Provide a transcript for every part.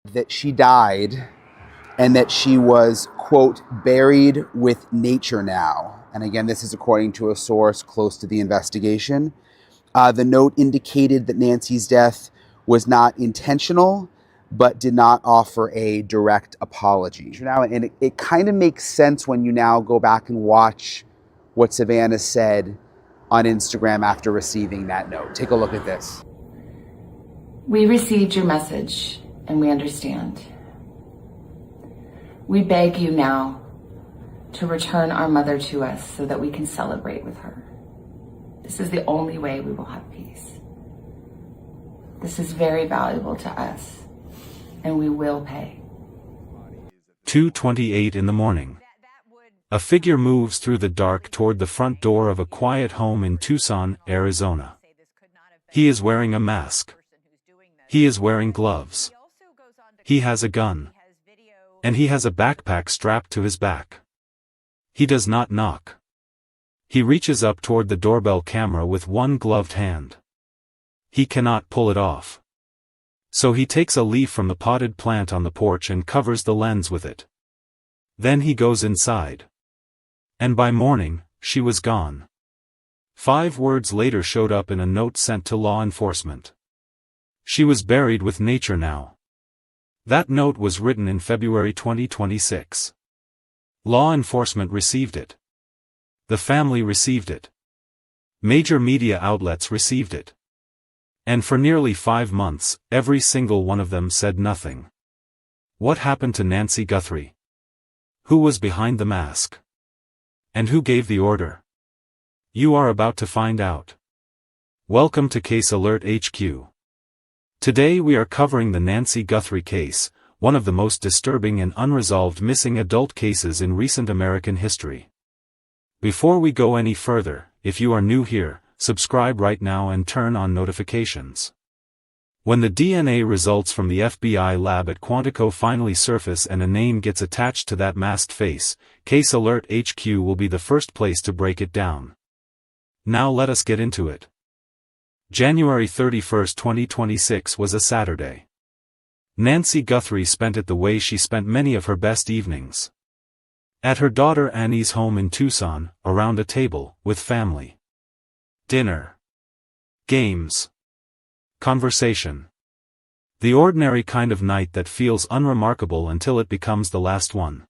that she died and that she was, quote, buried with nature now. And again, this is according to a source close to the investigation. The note indicated that Nancy's death was not intentional, but did not offer a direct apology. And it kind of makes sense when you now go back and watch what Savannah said on Instagram after receiving that note. Take a look at this. We received your message and we understand. We beg you now to return our mother to us so that we can celebrate with her. This is the only way we will have peace. This is very valuable to us, and we will pay. 2:28 in the morning. A figure moves through the dark toward the front door of a quiet home in Tucson, Arizona. He is wearing a mask. He is wearing gloves. He has a gun. And he has a backpack strapped to his back. He does not knock. He reaches up toward the doorbell camera with one gloved hand. He cannot pull it off. So he takes a leaf from the potted plant on the porch and covers the lens with it. Then he goes inside. And by morning, she was gone. 5 words later showed up in a note sent to law enforcement. She was buried with nature now. That note was written in February 2026. Law enforcement received it. The family received it. Major media outlets received it. And for nearly 5 months, every single one of them said nothing. What happened to Nancy Guthrie? Who was behind the mask? And who gave the order? You are about to find out. Welcome to Case Alert HQ. Today we are covering the Nancy Guthrie case, one of the most disturbing and unresolved missing adult cases in recent American history. Before we go any further, if you are new here, subscribe right now and turn on notifications. When the DNA results from the FBI lab at Quantico finally surface and a name gets attached to that masked face, Case Alert HQ will be the first place to break it down. Now let us get into it. January 31, 2026 was a Saturday. Nancy Guthrie spent it the way she spent many of her best evenings. At her daughter Annie's home in Tucson, around a table, with family. Dinner. Games. Conversation. The ordinary kind of night that feels unremarkable until it becomes the last one.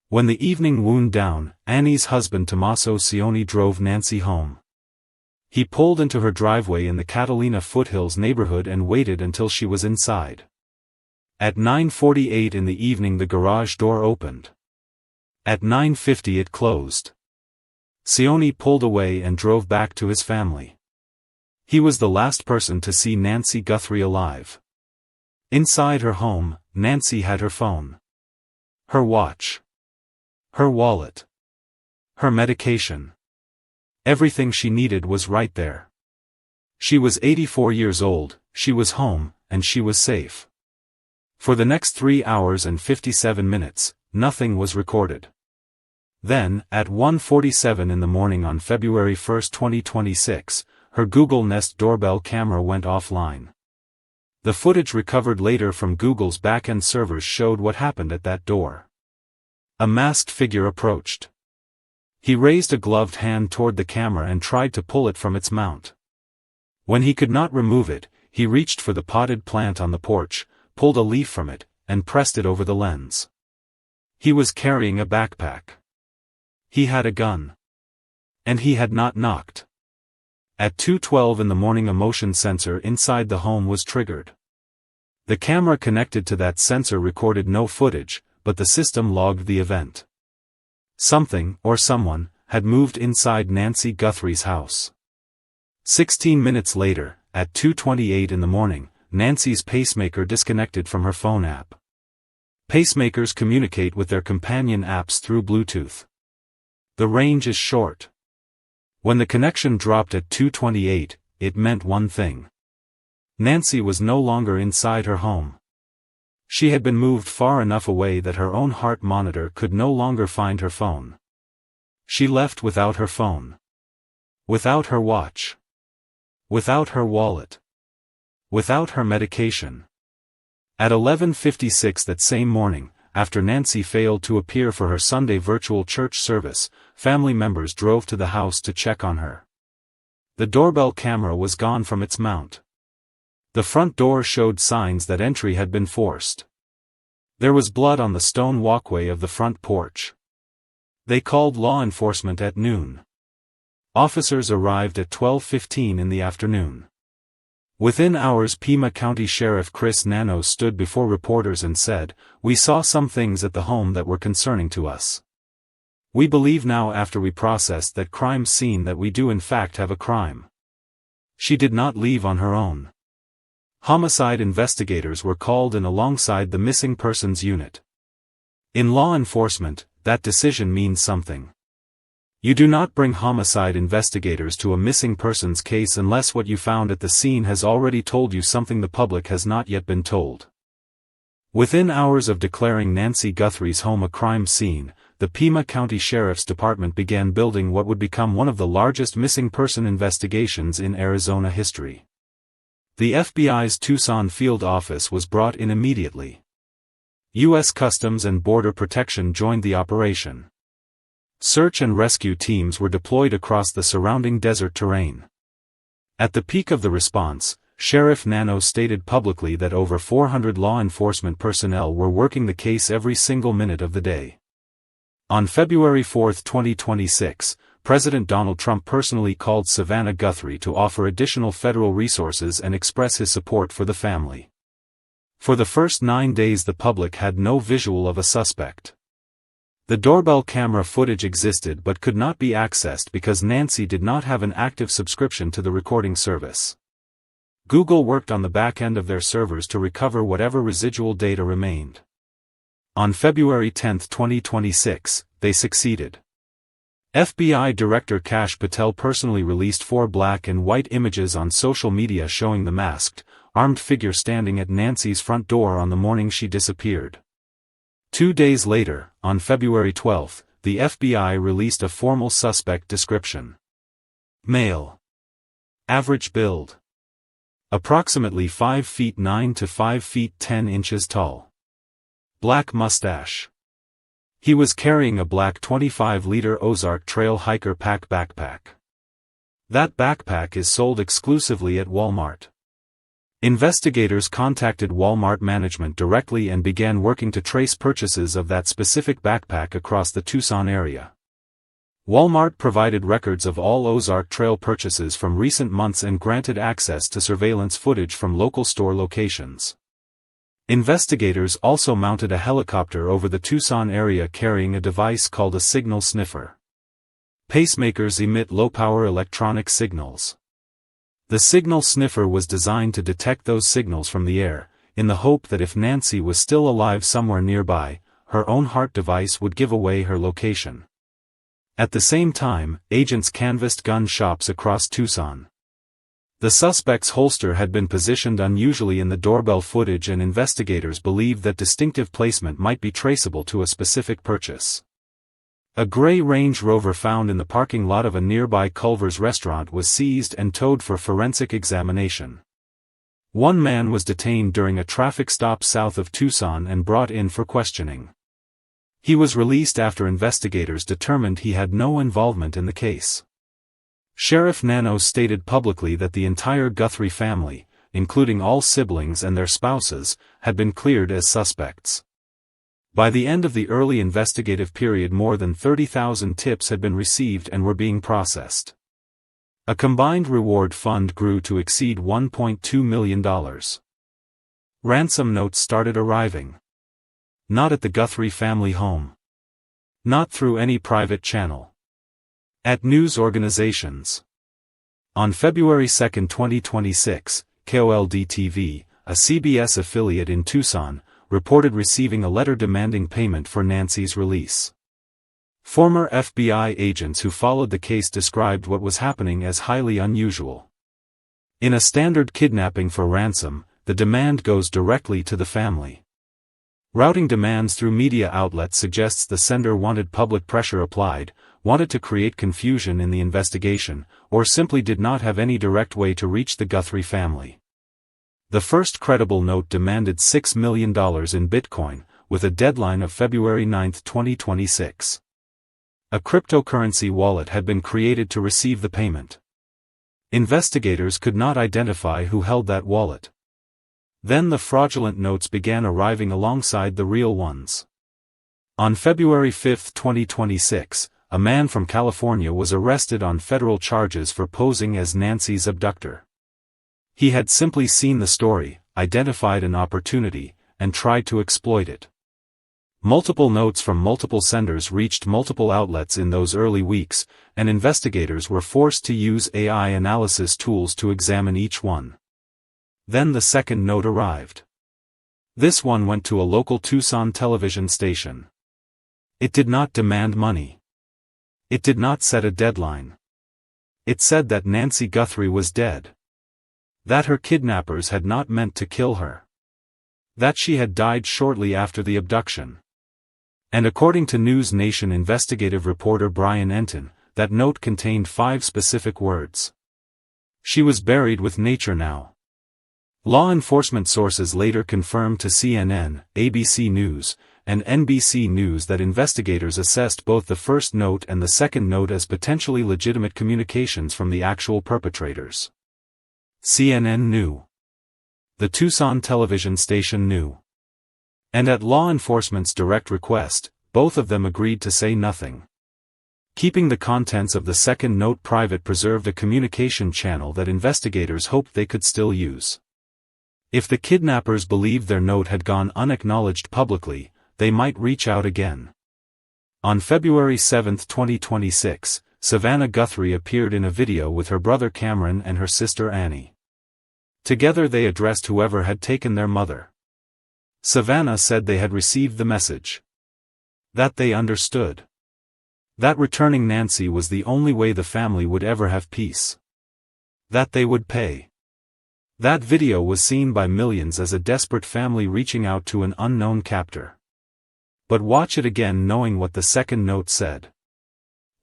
When the evening wound down, Annie's husband Tommaso Cioni drove Nancy home. He pulled into her driveway in the Catalina Foothills neighborhood and waited until she was inside. At 9:48 in the evening the garage door opened. At 9:50 it closed. Cioni pulled away and drove back to his family. He was the last person to see Nancy Guthrie alive. Inside her home, Nancy had her phone, her watch, her wallet, her medication. Everything she needed was right there. She was 84 years old, she was home, and she was safe. For the next 3 hours and 57 minutes, nothing was recorded. Then, at 1:47 in the morning on February 1, 2026, her Google Nest doorbell camera went offline. The footage recovered later from Google's back-end servers showed what happened at that door. A masked figure approached. He raised a gloved hand toward the camera and tried to pull it from its mount. When he could not remove it, he reached for the potted plant on the porch, pulled a leaf from it, and pressed it over the lens. He was carrying a backpack. He had a gun. And he had not knocked. At 2:12 in the morning a motion sensor inside the home was triggered. The camera connected to that sensor recorded no footage, but the system logged the event. Something, or someone, had moved inside Nancy Guthrie's house. 16 minutes later, at 2:28 in the morning, Nancy's pacemaker disconnected from her phone app. Pacemakers communicate with their companion apps through Bluetooth. The range is short. When the connection dropped at 2:28, it meant one thing. Nancy was no longer inside her home. She had been moved far enough away that her own heart monitor could no longer find her phone. She left without her phone. Without her watch. Without her wallet. Without her medication. At 11:56 that same morning, after Nancy failed to appear for her Sunday virtual church service, family members drove to the house to check on her. The doorbell camera was gone from its mount. The front door showed signs that entry had been forced. There was blood on the stone walkway of the front porch. They called law enforcement at noon. Officers arrived at 12:15 in the afternoon. Within hours, Pima County Sheriff Chris Nanos stood before reporters and said, "We saw some things at the home that were concerning to us. We believe now after we processed that crime scene that we do in fact have a crime." She did not leave on her own. Homicide investigators were called in alongside the missing persons unit. In law enforcement, that decision means something. You do not bring homicide investigators to a missing persons case unless what you found at the scene has already told you something the public has not yet been told. Within hours of declaring Nancy Guthrie's home a crime scene, the Pima County Sheriff's Department began building what would become one of the largest missing person investigations in Arizona history. The FBI's Tucson field office was brought in immediately. U.S. Customs and Border Protection joined the operation. Search and rescue teams were deployed across the surrounding desert terrain. At the peak of the response, Sheriff Nanos stated publicly that over 400 law enforcement personnel were working the case every single minute of the day. On February 4, 2026, President Donald Trump personally called Savannah Guthrie to offer additional federal resources and express his support for the family. For the first 9 days the public had no visual of a suspect. The doorbell camera footage existed but could not be accessed because Nancy did not have an active subscription to the recording service. Google worked on the back end of their servers to recover whatever residual data remained. On February 10, 2026, they succeeded. FBI Director Kash Patel personally released 4 black and white images on social media showing the masked, armed figure standing at Nancy's front door on the morning she disappeared. 2 days later, on February 12, the FBI released a formal suspect description. Male. Average build. Approximately 5 feet 9 to 5 feet 10 inches tall. Black mustache. He was carrying a black 25-liter Ozark Trail Hiker Pack backpack. That backpack is sold exclusively at Walmart. Investigators contacted Walmart management directly and began working to trace purchases of that specific backpack across the Tucson area. Walmart provided records of all Ozark Trail purchases from recent months and granted access to surveillance footage from local store locations. Investigators also mounted a helicopter over the Tucson area carrying a device called a signal sniffer. Pacemakers emit low-power electronic signals. The signal sniffer was designed to detect those signals from the air, in the hope that if Nancy was still alive somewhere nearby, her own heart device would give away her location. At the same time, agents canvassed gun shops across Tucson. The suspect's holster had been positioned unusually in the doorbell footage, and investigators believed that distinctive placement might be traceable to a specific purchase. A gray Range Rover found in the parking lot of a nearby Culver's restaurant was seized and towed for forensic examination. One man was detained during a traffic stop south of Tucson and brought in for questioning. He was released after investigators determined he had no involvement in the case. Sheriff Nanos stated publicly that the entire Guthrie family, including all siblings and their spouses, had been cleared as suspects. By the end of the early investigative period, more than 30,000 tips had been received and were being processed. A combined reward fund grew to exceed $1.2 million. Ransom notes started arriving. Not at the Guthrie family home. Not through any private channel. At news organizations. On February 2, 2026, KOLD-TV, a CBS affiliate in Tucson, reported receiving a letter demanding payment for Nancy's release. Former FBI agents who followed the case described what was happening as highly unusual. In a standard kidnapping for ransom, the demand goes directly to the family. Routing demands through media outlets suggests the sender wanted public pressure applied, wanted to create confusion in the investigation, or simply did not have any direct way to reach the Guthrie family. The first credible note demanded $6 million in Bitcoin, with a deadline of February 9, 2026. A cryptocurrency wallet had been created to receive the payment. Investigators could not identify who held that wallet. Then the fraudulent notes began arriving alongside the real ones. On February 5, 2026, a man from California was arrested on federal charges for posing as Nancy's abductor. He had simply seen the story, identified an opportunity, and tried to exploit it. Multiple notes from multiple senders reached multiple outlets in those early weeks, and investigators were forced to use AI analysis tools to examine each one. Then the second note arrived. This one went to a local Tucson television station. It did not demand money. It did not set a deadline. It said that Nancy Guthrie was dead. That her kidnappers had not meant to kill her. That she had died shortly after the abduction. And according to News Nation investigative reporter Brian Entin, that note contained 5 specific words. She was buried with nature now. Law enforcement sources later confirmed to CNN, ABC News, and NBC News that investigators assessed both the first note and the second note as potentially legitimate communications from the actual perpetrators. CNN knew. The Tucson television station knew. And at law enforcement's direct request, both of them agreed to say nothing. Keeping the contents of the second note private preserved a communication channel that investigators hoped they could still use. If the kidnappers believed their note had gone unacknowledged publicly, they might reach out again. On February 7, 2026, Savannah Guthrie appeared in a video with her brother Cameron and her sister Annie. Together they addressed whoever had taken their mother. Savannah said they had received the message. That they understood. That returning Nancy was the only way the family would ever have peace. That they would pay. That video was seen by millions as a desperate family reaching out to an unknown captor. But watch it again knowing what the second note said.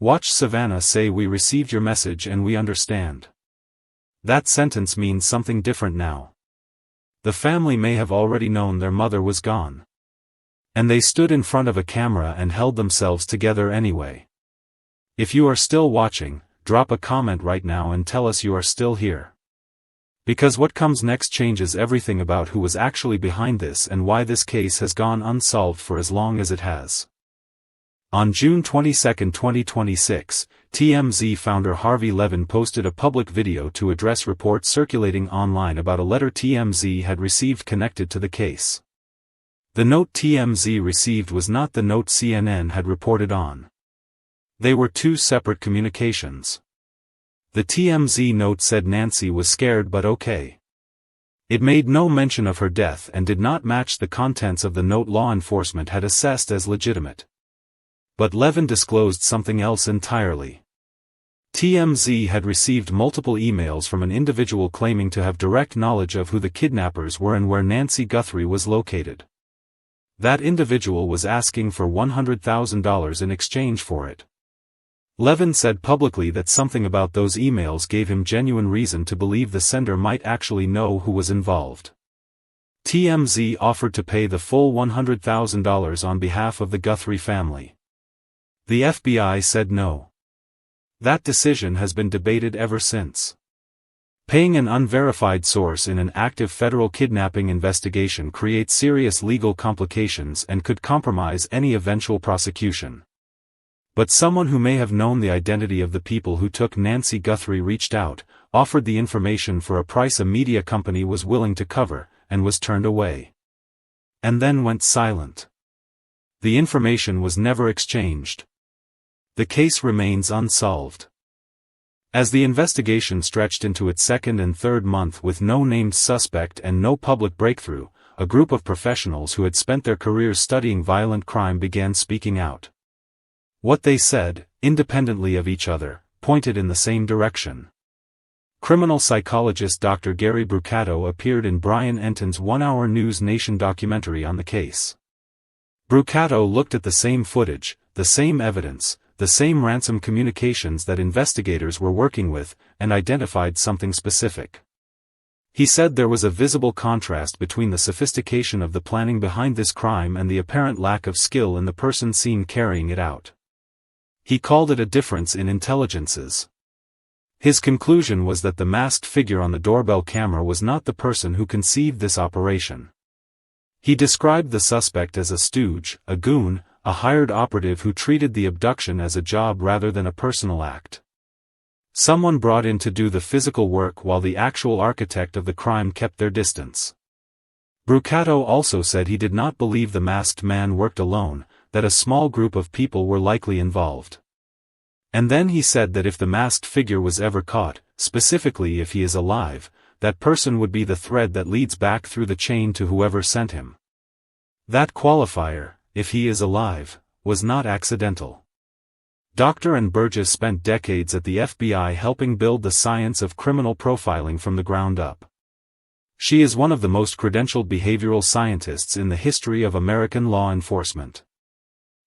Watch Savannah say, "We received your message and we understand." That sentence means something different now. The family may have already known their mother was gone. And they stood in front of a camera and held themselves together anyway. If you are still watching, drop a comment right now and tell us you are still here. Because what comes next changes everything about who was actually behind this and why this case has gone unsolved for as long as it has. On June 22, 2026, TMZ founder Harvey Levin posted a public video to address reports circulating online about a letter TMZ had received connected to the case. The note TMZ received was not the note CNN had reported on. They were 2 separate communications. The TMZ note said Nancy was scared but okay. It made no mention of her death and did not match the contents of the note law enforcement had assessed as legitimate. But Levin disclosed something else entirely. TMZ had received multiple emails from an individual claiming to have direct knowledge of who the kidnappers were and where Nancy Guthrie was located. That individual was asking for $100,000 in exchange for it. Levin said publicly that something about those emails gave him genuine reason to believe the sender might actually know who was involved. TMZ offered to pay the full $100,000 on behalf of the Guthrie family. The FBI said no. That decision has been debated ever since. Paying an unverified source in an active federal kidnapping investigation creates serious legal complications and could compromise any eventual prosecution. But someone who may have known the identity of the people who took Nancy Guthrie reached out, offered the information for a price a media company was willing to cover, and was turned away. And then went silent. The information was never exchanged. The case remains unsolved. As the investigation stretched into its second and third month with no named suspect and no public breakthrough, a group of professionals who had spent their careers studying violent crime began speaking out. What they said, independently of each other, pointed in the same direction. Criminal psychologist Dr. Gary Brucato appeared in Brian Entin's one-hour News Nation documentary on the case. Brucato looked at the same footage, the same evidence, the same ransom communications that investigators were working with, and identified something specific. He said there was a visible contrast between the sophistication of the planning behind this crime and the apparent lack of skill in the person seen carrying it out. He called it a difference in intelligences. His conclusion was that the masked figure on the doorbell camera was not the person who conceived this operation. He described the suspect as a stooge, a goon, a hired operative who treated the abduction as a job rather than a personal act. Someone brought in to do the physical work while the actual architect of the crime kept their distance. Brucato also said he did not believe the masked man worked alone, that a small group of people were likely involved. And then he said that if the masked figure was ever caught, specifically if he is alive, that person would be the thread that leads back through the chain to whoever sent him. That qualifier, if he is alive, was not accidental. Dr. and Burgess spent decades at the FBI helping build the science of criminal profiling from the ground up. She is one of the most credentialed behavioral scientists in the history of American law enforcement.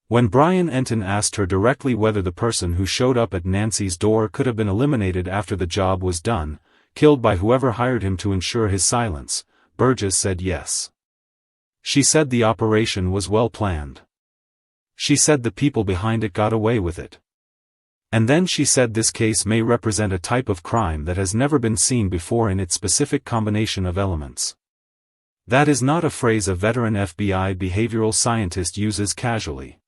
When Brian Entin asked her directly whether the person who showed up at Nancy's door could have been eliminated after the job was done, killed by whoever hired him to ensure his silence, Burgess said yes. She said the operation was well planned. She said the people behind it got away with it. And then she said this case may represent a type of crime that has never been seen before in its specific combination of elements. That is not a phrase a veteran FBI behavioral scientist uses casually.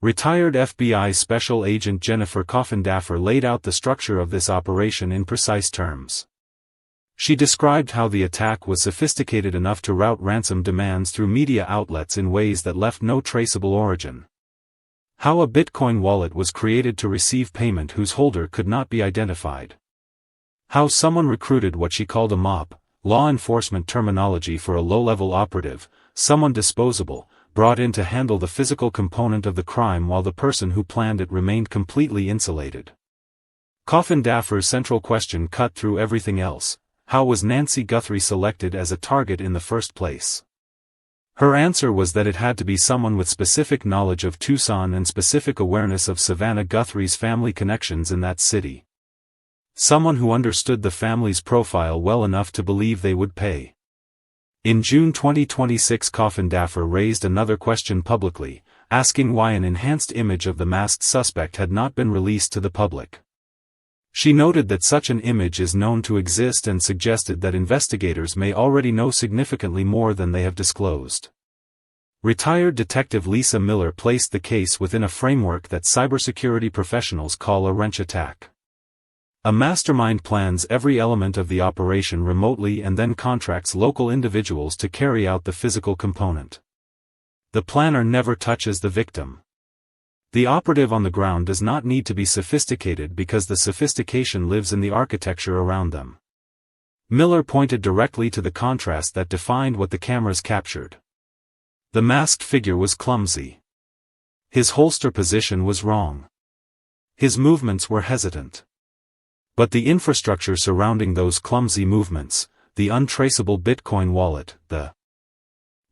Retired FBI Special Agent Jennifer Coffindaffer laid out the structure of this operation in precise terms. She described how the attack was sophisticated enough to route ransom demands through media outlets in ways that left no traceable origin. How a Bitcoin wallet was created to receive payment whose holder could not be identified. How someone recruited what she called a mop, law enforcement terminology for a low-level operative, someone disposable, brought in to handle the physical component of the crime while the person who planned it remained completely insulated. Coffindaffer's central question cut through everything else: how was Nancy Guthrie selected as a target in the first place? Her answer was that it had to be someone with specific knowledge of Tucson and specific awareness of Savannah Guthrie's family connections in that city. Someone who understood the family's profile well enough to believe they would pay. In June 2026, Coffindaffer raised another question publicly, asking why an enhanced image of the masked suspect had not been released to the public. She noted that such an image is known to exist and suggested that investigators may already know significantly more than they have disclosed. Retired Detective Lisa Miller placed the case within a framework that cybersecurity professionals call a wrench attack. A mastermind plans every element of the operation remotely and then contracts local individuals to carry out the physical component. The planner never touches the victim. The operative on the ground does not need to be sophisticated because the sophistication lives in the architecture around them. Miller pointed directly to the contrast that defined what the cameras captured. The masked figure was clumsy. His holster position was wrong. His movements were hesitant. But the infrastructure surrounding those clumsy movements, the untraceable Bitcoin wallet, the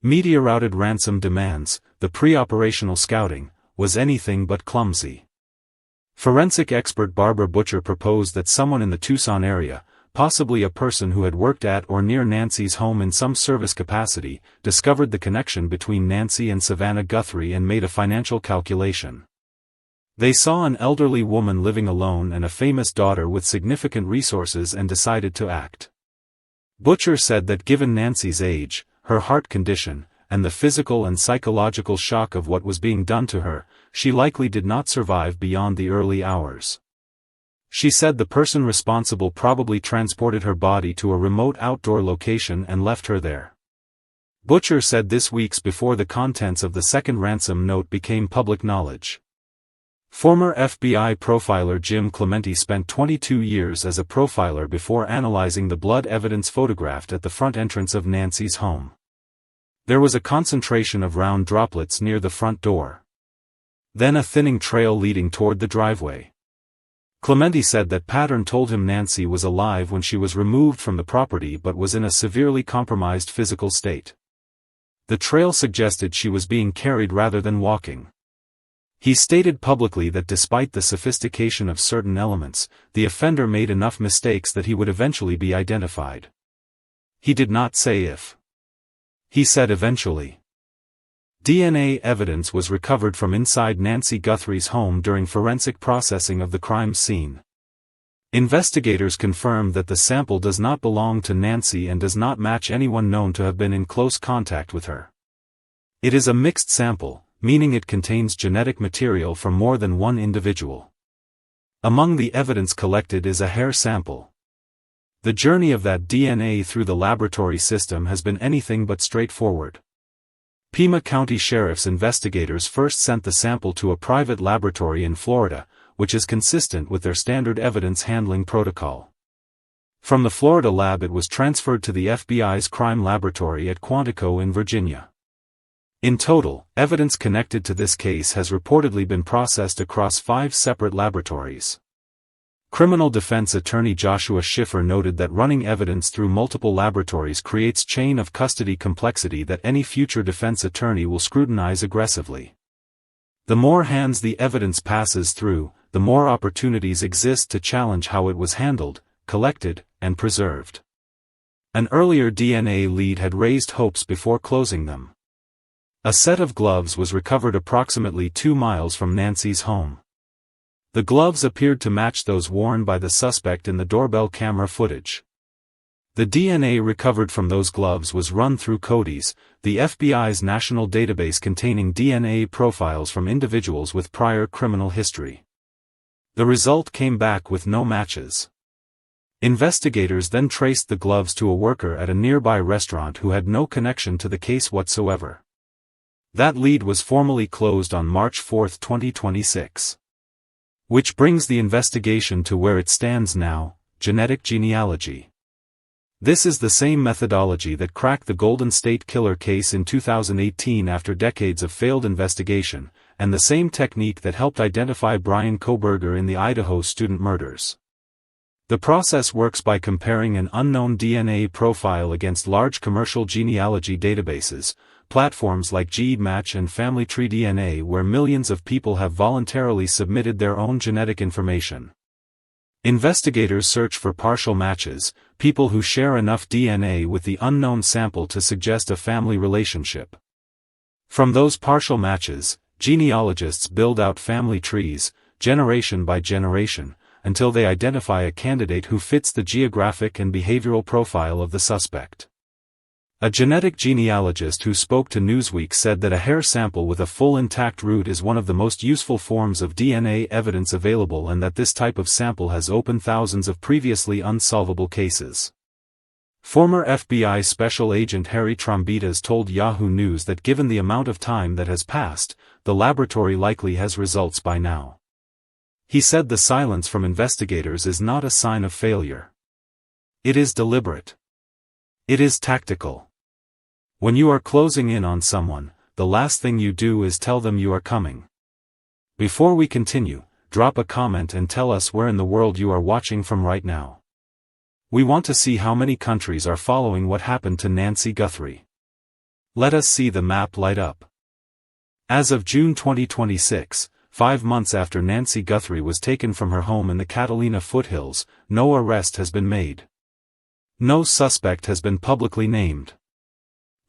media-routed ransom demands, the pre-operational scouting, was anything but clumsy. Forensic expert Barbara Butcher proposed that someone in the Tucson area, possibly a person who had worked at or near Nancy's home in some service capacity, discovered the connection between Nancy and Savannah Guthrie and made a financial calculation. They saw an elderly woman living alone and a famous daughter with significant resources and decided to act. Butcher said that given Nancy's age, her heart condition, and the physical and psychological shock of what was being done to her, she likely did not survive beyond the early hours. She said the person responsible probably transported her body to a remote outdoor location and left her there. Butcher said this weeks before the contents of the second ransom note became public knowledge. Former FBI profiler Jim Clemente spent 22 years as a profiler before analyzing the blood evidence photographed at the front entrance of Nancy's home. There was a concentration of round droplets near the front door. Then a thinning trail leading toward the driveway. Clemente said that pattern told him Nancy was alive when she was removed from the property but was in a severely compromised physical state. The trail suggested she was being carried rather than walking. He stated publicly that despite the sophistication of certain elements, the offender made enough mistakes that he would eventually be identified. He did not say if. He said eventually. DNA evidence was recovered from inside Nancy Guthrie's home during forensic processing of the crime scene. Investigators confirmed that the sample does not belong to Nancy and does not match anyone known to have been in close contact with her. It is a mixed sample, meaning it contains genetic material from more than one individual. Among the evidence collected is a hair sample. The journey of that DNA through the laboratory system has been anything but straightforward. Pima County Sheriff's investigators first sent the sample to a private laboratory in Florida, which is consistent with their standard evidence handling protocol. From the Florida lab it was transferred to the FBI's crime laboratory at Quantico in Virginia. In total, evidence connected to this case has reportedly been processed across 5 separate laboratories. Criminal defense attorney Joshua Schiffer noted that running evidence through multiple laboratories creates chain of custody complexity that any future defense attorney will scrutinize aggressively. The more hands the evidence passes through, the more opportunities exist to challenge how it was handled, collected, and preserved. An earlier DNA lead had raised hopes before closing them. A set of gloves was recovered approximately 2 miles from Nancy's home. The gloves appeared to match those worn by the suspect in the doorbell camera footage. The DNA recovered from those gloves was run through CODIS, the FBI's national database containing DNA profiles from individuals with prior criminal history. The result came back with no matches. Investigators then traced the gloves to a worker at a nearby restaurant who had no connection to the case whatsoever. That lead was formally closed on March 4, 2026. Which brings the investigation to where it stands now, genetic genealogy. This is the same methodology that cracked the Golden State Killer case in 2018 after decades of failed investigation, and the same technique that helped identify Brian Kohberger in the Idaho student murders. The process works by comparing an unknown DNA profile against large commercial genealogy databases, platforms like GeneMatch and Family Tree DNA, where millions of people have voluntarily submitted their own genetic information. Investigators search for partial matches, people who share enough DNA with the unknown sample to suggest a family relationship. From those partial matches, genealogists build out family trees, generation by generation, until they identify a candidate who fits the geographic and behavioral profile of the suspect. A genetic genealogist who spoke to Newsweek said that a hair sample with a full intact root is one of the most useful forms of DNA evidence available and that this type of sample has opened thousands of previously unsolvable cases. Former FBI Special Agent Harry Trombitas told Yahoo News that given the amount of time that has passed, the laboratory likely has results by now. He said the silence from investigators is not a sign of failure. It is deliberate. It is tactical. When you are closing in on someone, the last thing you do is tell them you are coming. Before we continue, drop a comment and tell us where in the world you are watching from right now. We want to see how many countries are following what happened to Nancy Guthrie. Let us see the map light up. As of June 2026, 5 months after Nancy Guthrie was taken from her home in the Catalina foothills, no arrest has been made. No suspect has been publicly named.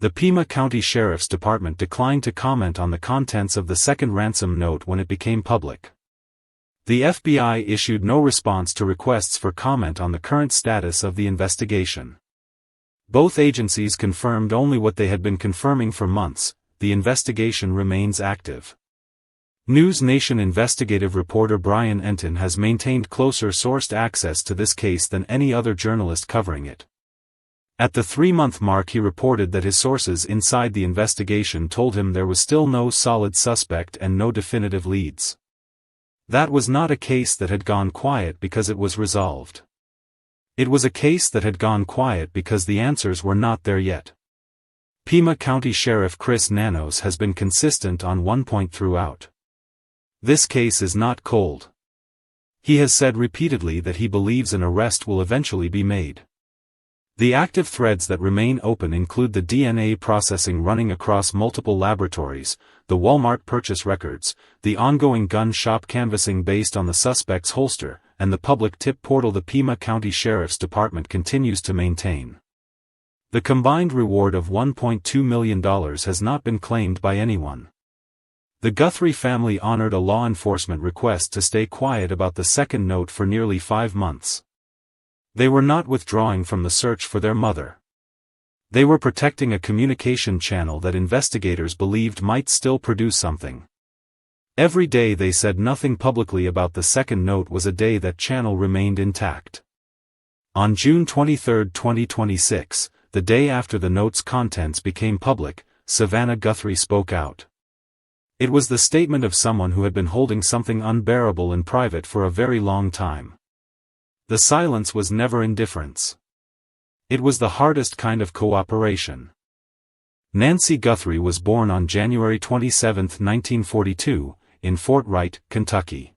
The Pima County Sheriff's Department declined to comment on the contents of the second ransom note when it became public. The FBI issued no response to requests for comment on the current status of the investigation. Both agencies confirmed only what they had been confirming for months: the investigation remains active. News Nation investigative reporter Brian Entin has maintained closer sourced access to this case than any other journalist covering it. At the 3-month mark he reported that his sources inside the investigation told him there was still no solid suspect and no definitive leads. That was not a case that had gone quiet because it was resolved. It was a case that had gone quiet because the answers were not there yet. Pima County Sheriff Chris Nanos has been consistent on one point throughout. This case is not cold. He has said repeatedly that he believes an arrest will eventually be made. The active threads that remain open include the DNA processing running across multiple laboratories, the Walmart purchase records, the ongoing gun shop canvassing based on the suspect's holster, and the public tip portal the Pima County Sheriff's Department continues to maintain. The combined reward of $1.2 million has not been claimed by anyone. The Guthrie family honored a law enforcement request to stay quiet about the second note for nearly 5 months. They were not withdrawing from the search for their mother. They were protecting a communication channel that investigators believed might still produce something. Every day they said nothing publicly about the second note was a day that channel remained intact. On June 23, 2026, the day after the note's contents became public, Savannah Guthrie spoke out. It was the statement of someone who had been holding something unbearable in private for a very long time. The silence was never indifference. It was the hardest kind of cooperation. Nancy Guthrie was born on January 27, 1942, in Fort Wright, Kentucky.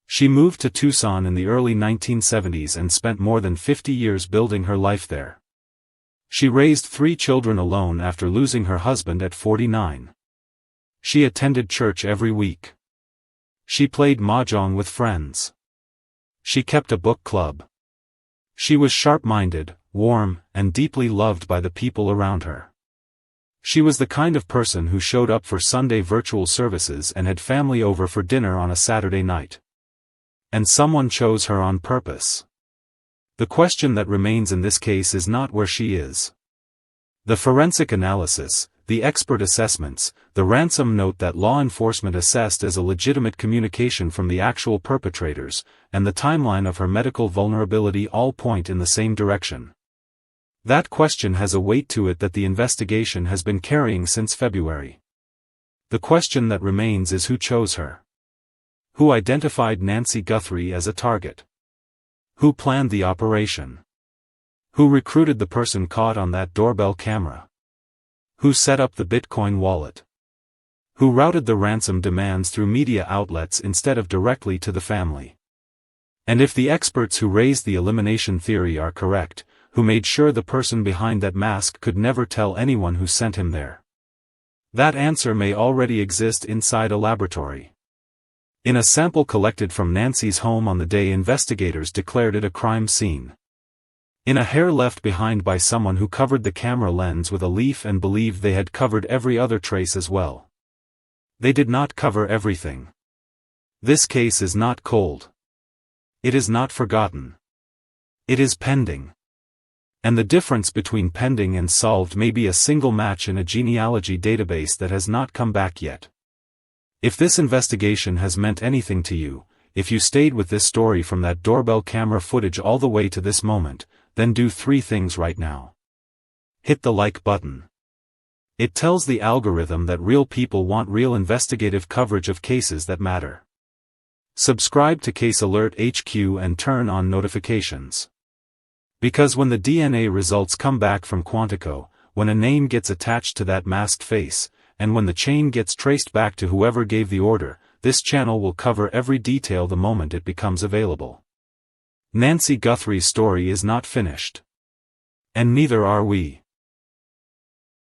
She moved to Tucson in the early 1970s and spent more than 50 years building her life there. She raised 3 children alone after losing her husband at 49. She attended church every week. She played mahjong with friends. She kept a book club. She was sharp-minded, warm, and deeply loved by the people around her. She was the kind of person who showed up for Sunday virtual services and had family over for dinner on a Saturday night. And someone chose her on purpose. The question that remains in this case is not where she is. The forensic analysis, the expert assessments, the ransom note that law enforcement assessed as a legitimate communication from the actual perpetrators, and the timeline of her medical vulnerability all point in the same direction. That question has a weight to it that the investigation has been carrying since February. The question that remains is who chose her? Who identified Nancy Guthrie as a target? Who planned the operation? Who recruited the person caught on that doorbell camera? Who set up the Bitcoin wallet? Who routed the ransom demands through media outlets instead of directly to the family? And if the experts who raised the elimination theory are correct, who made sure the person behind that mask could never tell anyone who sent him there? That answer may already exist inside a laboratory. In a sample collected from Nancy's home on the day investigators declared it a crime scene. In a hair left behind by someone who covered the camera lens with a leaf and believed they had covered every other trace as well. They did not cover everything. This case is not cold. It is not forgotten. It is pending. And the difference between pending and solved may be a single match in a genealogy database that has not come back yet. If this investigation has meant anything to you, if you stayed with this story from that doorbell camera footage all the way to this moment, then do 3 things right now. Hit the like button. It tells the algorithm that real people want real investigative coverage of cases that matter. Subscribe to Case Alert HQ and turn on notifications. Because when the DNA results come back from Quantico, when a name gets attached to that masked face, and when the chain gets traced back to whoever gave the order, this channel will cover every detail the moment it becomes available. Nancy Guthrie's story is not finished. And neither are we.